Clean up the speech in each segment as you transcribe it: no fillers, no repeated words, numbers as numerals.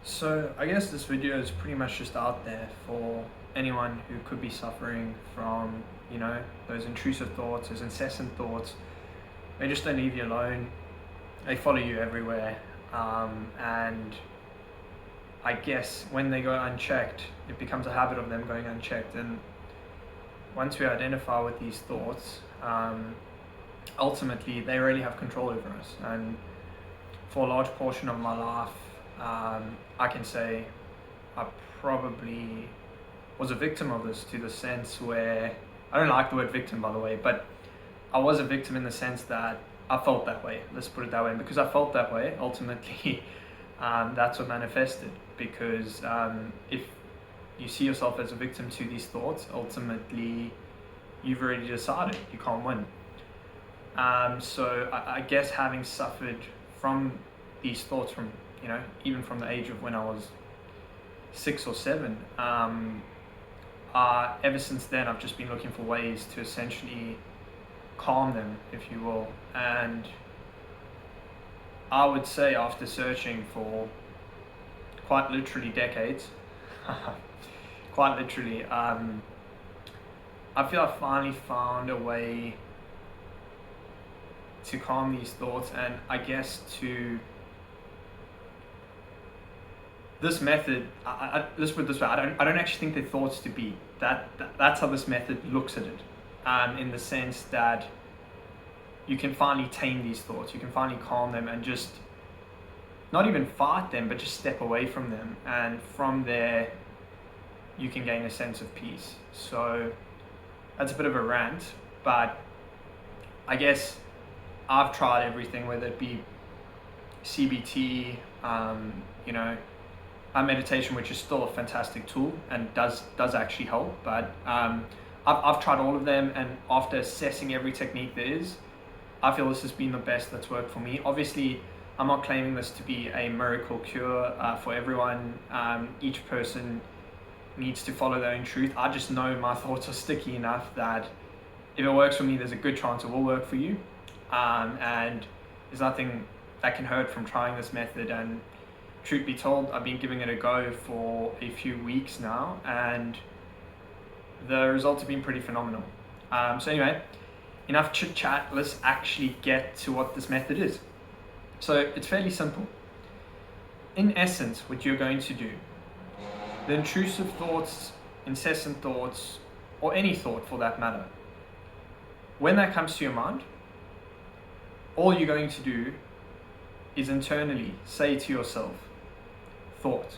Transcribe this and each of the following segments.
So I guess this video is pretty much just out there for anyone who could be suffering from, those intrusive thoughts, those incessant thoughts. They just don't leave you alone. They follow you everywhere. And I guess when they go unchecked, it becomes a habit of them going unchecked. And once we identify with these thoughts, ultimately they really have control over us. And for a large portion of my life, I can say I probably was a victim of this, to the sense where, I don't like the word victim, by the way, but I was a victim in the sense that I felt that way. Let's put it that way. And because I felt that way, ultimately, that's what manifested. Because if you see yourself as a victim to these thoughts, ultimately, you've already decided you can't win. So I guess having suffered from these thoughts from, even from the age of when I was 6 or 7, ever since then I've just been looking for ways to essentially calm them, if you will. And I would say, after searching for quite literally decades, quite literally, I feel I finally found a way to calm these thoughts. And I guess this method, let's put it this way, I don't actually think they're thoughts to be. That's how this method looks at it, in the sense that you can finally tame these thoughts, you can finally calm them, and just not even fight them, but just step away from them. And from there, you can gain a sense of peace. So that's a bit of a rant, but I guess I've tried everything, whether it be CBT, meditation, which is still a fantastic tool and does actually help. But I've tried all of them, and after assessing every technique there is, I feel this has been the best that's worked for me. Obviously, I'm not claiming this to be a miracle cure for everyone. Each person needs to follow their own truth. I just know my thoughts are sticky enough that if it works for me, there's a good chance it will work for you. And there's nothing that can hurt from trying this method. And truth be told, I've been giving it a go for a few weeks now, and the results have been pretty phenomenal. So anyway, enough chit chat, let's actually get to what this method is. So it's fairly simple. In essence, what you're going to do, the intrusive thoughts, incessant thoughts, or any thought for that matter, when that comes to your mind, all you're going to do is internally say to yourself, thought.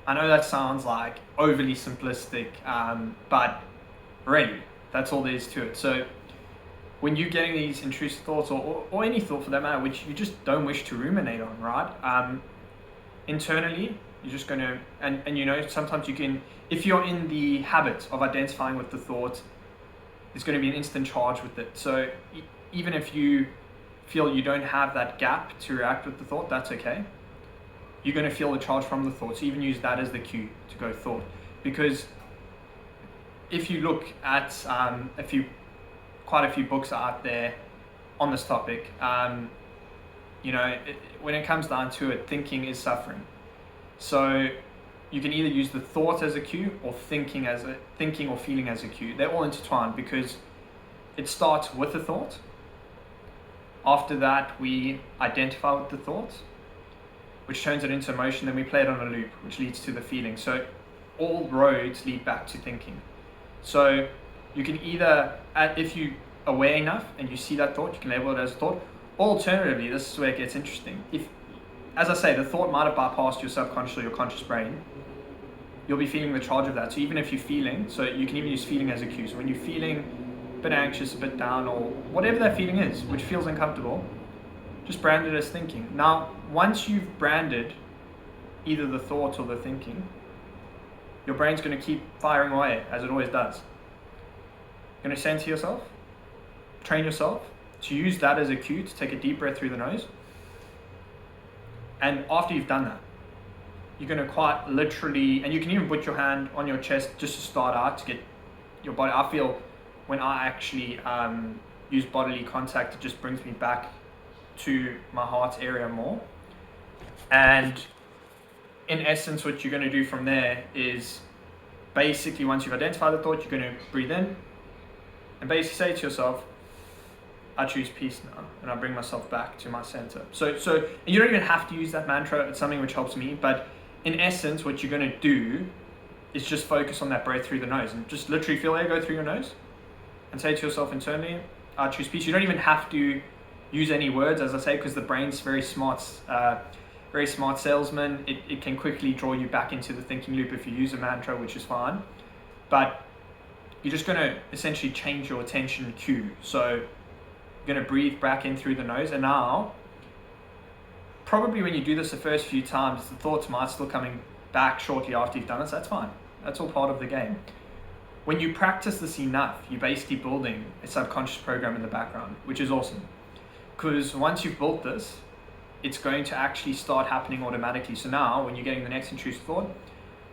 I know that sounds like overly simplistic, but really, that's all there is to it. So when you're getting these intrusive thoughts, or any thought for that matter, which you just don't wish to ruminate on, right? Internally, you're just going to, and sometimes you can, if you're in the habit of identifying with the thought, there's going to be an instant charge with it. So even if you feel you don't have that gap to react with the thought, that's okay. You're going to feel the charge from the thought. So even use that as the cue to go thought. Because if you look at quite a few books out there on this topic, when it comes down to it, thinking is suffering. So you can either use the thought as a cue, or thinking or feeling as a cue. They're all intertwined, because it starts with the thought. After that, we identify with the thought, which turns it into emotion. Then we play it on a loop, which leads to the feeling. So all roads lead back to thinking. So you can either, if you're aware enough and you see that thought, you can label it as a thought. Alternatively, this is where it gets interesting. If, as I say, the thought might have bypassed your subconscious or your conscious brain, you'll be feeling the charge of that. So even if you're feeling, so you can even use feeling as a cue. So when you're feeling a bit anxious, a bit down, or whatever that feeling is, which feels uncomfortable, just brand it as thinking. Now, once you've branded either the thought or the thinking, your brain's going to keep firing away, as it always does. You're going to center yourself, train yourself to use that as a cue to take a deep breath through the nose. And after you've done that, you're going to quite literally, and you can even put your hand on your chest just to start out, to get your body. I feel when I actually use bodily contact, it just brings me back to my heart area more. And in essence, what you're going to do from there is basically, once you've identified the thought, you're going to breathe in and basically say to yourself, I choose peace now, and I bring myself back to my center. So you don't even have to use that mantra. It's something which helps me, but in essence, what you're going to do is just focus on that breath through the nose and just literally feel air go through your nose and say to yourself internally, I choose peace. You don't even have to use any words, as I say, because the brain's very smart salesman. It can quickly draw you back into the thinking loop if you use a mantra, which is fine. But you're just going to essentially change your attention cue. So you're going to breathe back in through the nose. And now, probably when you do this the first few times, the thoughts might still coming back shortly after you've done this. That's fine. That's all part of the game. When you practice this enough, you're basically building a subconscious program in the background, which is awesome. Because once you've built this, it's going to actually start happening automatically. So now, when you're getting the next intrusive thought,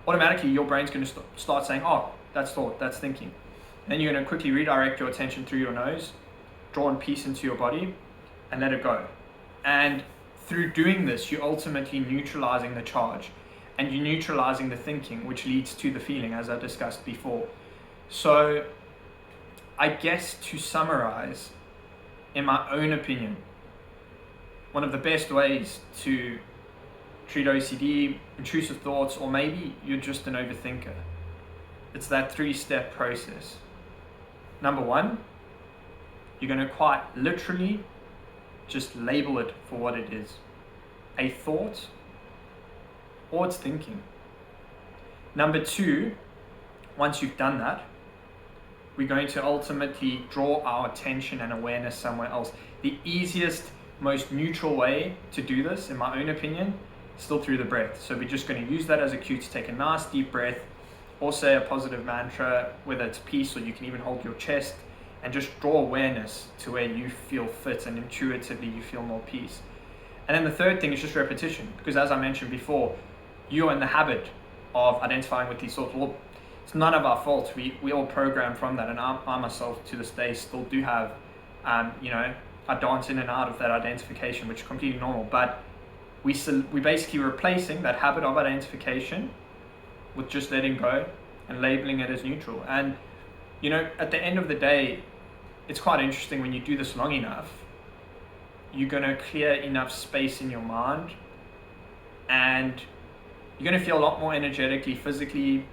automatically your brain's going to start saying, oh, that's thought, that's thinking. Then you're going to quickly redirect your attention through your nose, draw in peace into your body, and let it go. And through doing this, you're ultimately neutralizing the charge, and you're neutralizing the thinking, which leads to the feeling, as I discussed before. So I guess to summarize, in my own opinion, one of the best ways to treat OCD, intrusive thoughts, or maybe you're just an overthinker, it's that 3-step process. Number 1, you're going to quite literally just label it for what it is. A thought, or it's thinking. Number 2, once you've done that, we're going to ultimately draw our attention and awareness somewhere else. The easiest, most neutral way to do this, in my own opinion, is still through the breath. So we're just going to use that as a cue to take a nice deep breath, or say a positive mantra, whether it's peace, or you can even hold your chest, and just draw awareness to where you feel fit and intuitively you feel more peace. And then the third thing is just repetition, because as I mentioned before, you're in the habit of identifying with these thoughts. Well, it's none of our fault. We all program from that, and I myself to this day still do have, I dance in and out of that identification, which is completely normal. But we basically replacing that habit of identification with just letting go and labeling it as neutral. And at the end of the day, it's quite interesting when you do this long enough, you're going to clear enough space in your mind, and you're going to feel a lot more energetically, physically,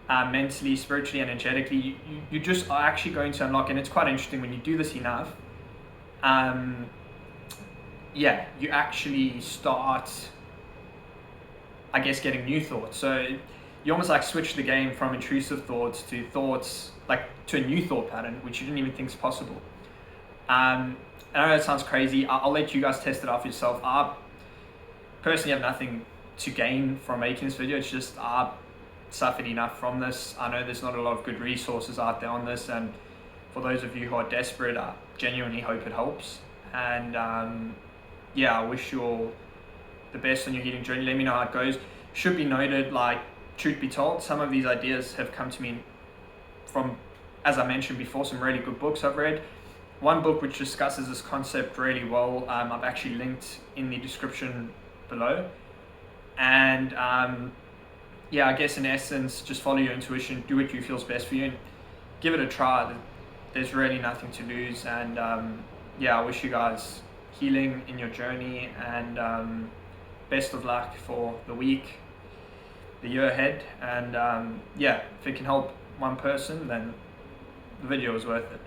mentally, spiritually, energetically. You just are actually going to unlock, and it's quite interesting when you do this enough, you actually start, I guess, getting new thoughts. So you almost like switch the game from intrusive thoughts to thoughts, like to a new thought pattern, which you didn't even think is possible. And I know that sounds crazy. I'll let you guys test it out for yourself. I personally have nothing to gain from making this video. It's just I suffered enough from this. I know there's not a lot of good resources out there on this, and for those of you who are desperate, I genuinely hope it helps. And I wish you all the best on your healing journey. Let me know how it goes. Should be noted, like, truth be told, some of these ideas have come to me from, as I mentioned before, some really good books I've read. One book which discusses this concept really well, I've actually linked in the description below. And I guess in essence, just follow your intuition, do what you feels best for you, and give it a try. There's really nothing to lose. And I wish you guys healing in your journey, and best of luck for the week, the year ahead. And if it can help one person, then the video is worth it.